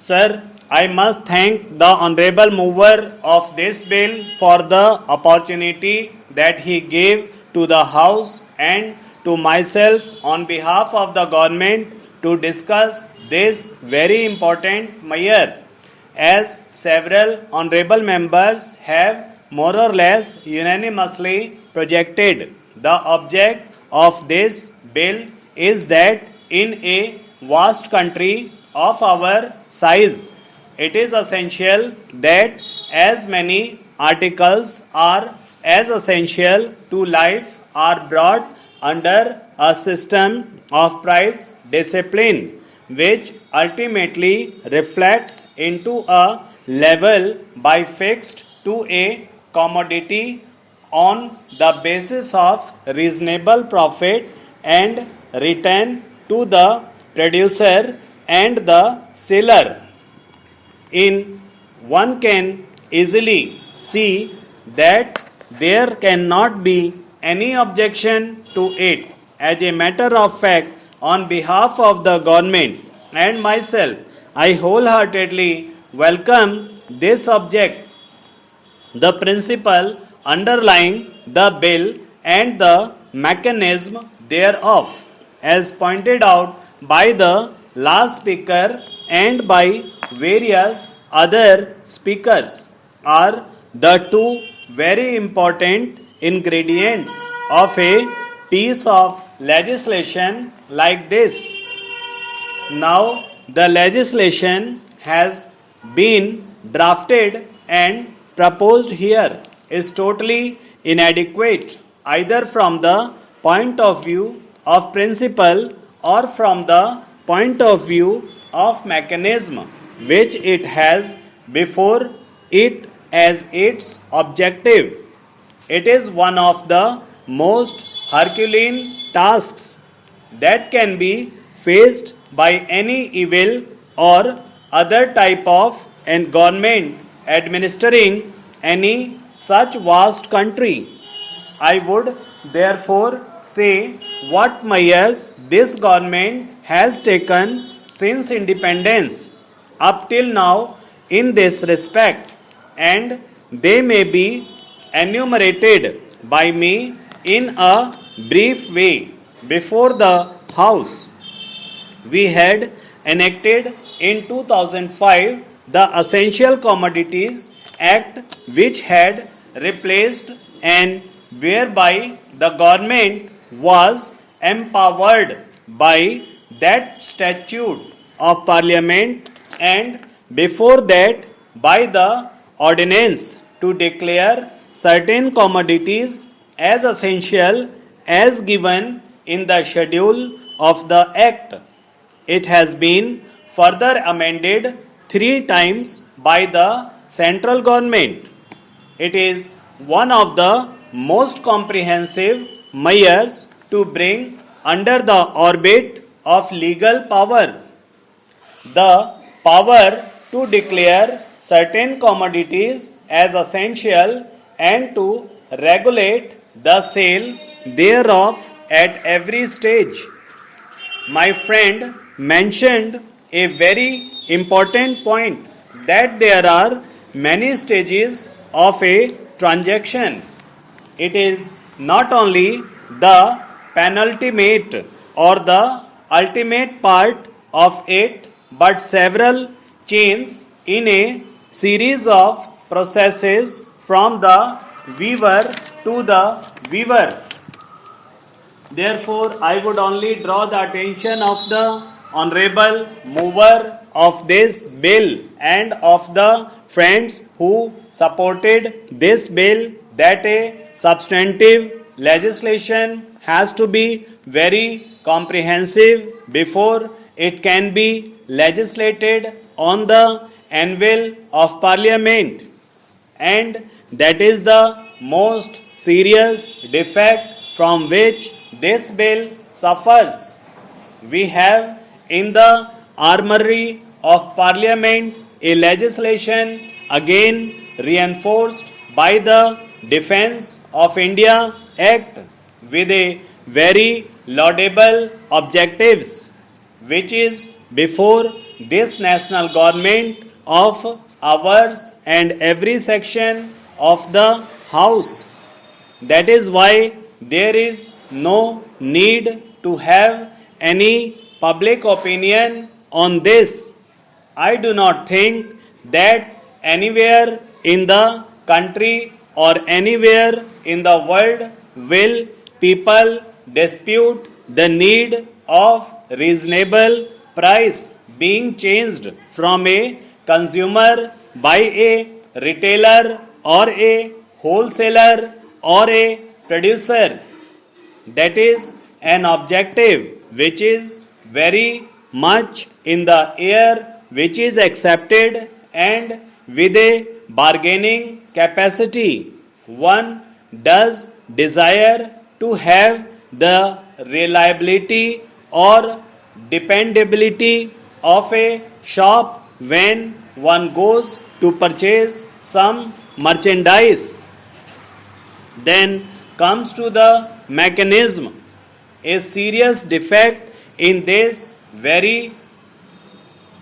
Sir, I must thank the honorable mover of this bill for the opportunity that he gave to the House and to myself on behalf of the government to discuss this very important measure. As several honorable members have more or less unanimously projected, the object of this bill is that in a vast country of our size, it is essential that as many articles are as essential to life are brought under a system of price discipline, which ultimately reflects into a level by fixed to a commodity on the basis of reasonable profit and return to the producer and the seller. In one can easily see that there cannot be any objection to it. As a matter of fact, on behalf of the government and myself, I wholeheartedly welcome this object, the principle underlying the bill and the mechanism thereof, as pointed out by the last speaker and by various other speakers, are the two very important ingredients of a piece of legislation like this. Now, the legislation has been drafted and proposed here is totally inadequate, either from the point of view of principle or from the point of view of mechanism which it has before it as its objective. It is one of the most Herculean tasks that can be faced by any evil or other type of government administering any such vast country. I would therefore say what measures this government has taken since independence up till now in this respect, and they may be enumerated by me in a brief way before the House. We had enacted in 2005 the Essential Commodities Act, which had replaced and whereby the government was empowered by that statute of parliament, and before that by the ordinance to declare certain commodities as essential as given in the schedule of the act. It has been further amended 3 times by the central government. It is one of the most comprehensive measures to bring under the orbit of legal power the power to declare certain commodities as essential and to regulate the sale thereof at every stage. My friend mentioned a very important point that there are many stages of a transaction. It is not only the penultimate or the ultimate part of it, but several chains in a series of processes from the weaver to the weaver. Therefore, I would only draw the attention of the honorable mover of this bill and of the friends who supported this bill that a substantive legislation has to be very comprehensive before it can be legislated on the anvil of parliament, and that is the most serious defect from which this bill suffers. We have in the armory of parliament a legislation again reinforced by the Defence of India Act with a very laudable objectives, which is before this national government of ours and every section of the house. That is why there is no need to have any public opinion on this. I do not think that anywhere in the country or anywhere in the world will people dispute the need of reasonable price being changed from a consumer by a retailer or a wholesaler or a producer. That is an objective which is very much in the air, which is accepted, and with a bargaining capacity. One does desire to have the reliability or dependability of a shop when one goes to purchase some merchandise. Then comes to the mechanism. A serious defect in this very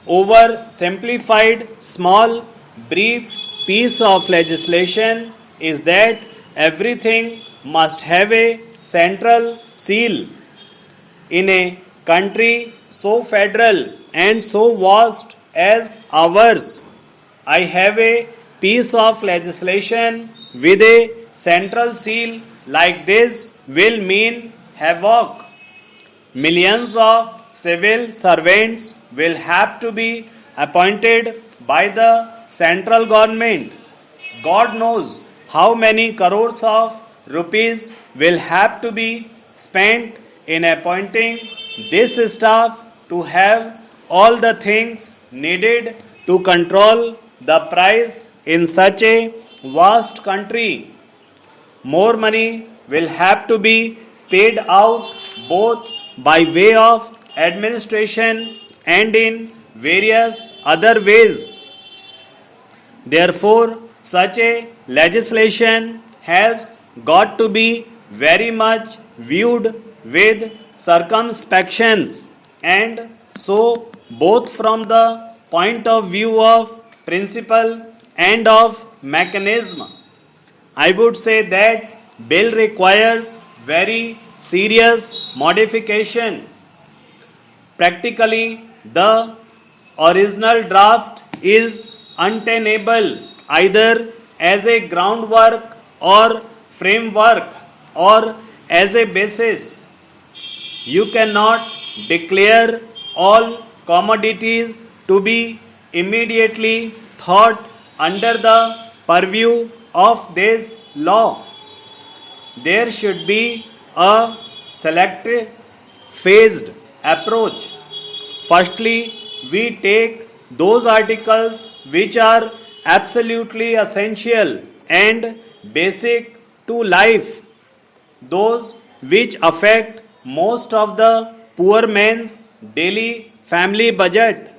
oversimplified, small, brief piece of legislation is that everything must have a central seal. In a country so federal and so vast as ours, I have a piece of legislation with a central seal like this will mean havoc. Millions of civil servants will have to be appointed by the central government. God knows how many crores of rupees will have to be spent in appointing this staff to have all the things needed to control the price in such a vast country. More money will have to be paid out both by way of administration and in various other ways. Therefore, such a legislation has got to be very much viewed with circumspections, and so both from the point of view of principle and of mechanism. I would say that bill requires very serious modification. Practically, the original draft is untenable either as a groundwork or framework or as a basis. You cannot declare all commodities to be immediately thought under the purview of this law. There should be a selective phased approach. Firstly, we take those articles which are absolutely essential and basic to life, those which affect most of the poor man's daily family budget,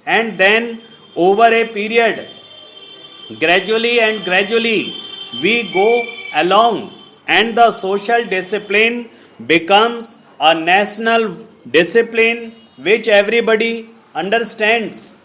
and then over a period, gradually we go along and the social discipline becomes a national discipline which everybody understands.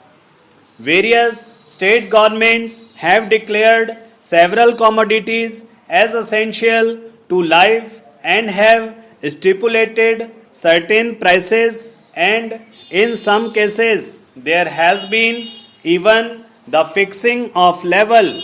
Various state governments have declared several commodities as essential to life and have stipulated certain prices, and in some cases there has been even the fixing of level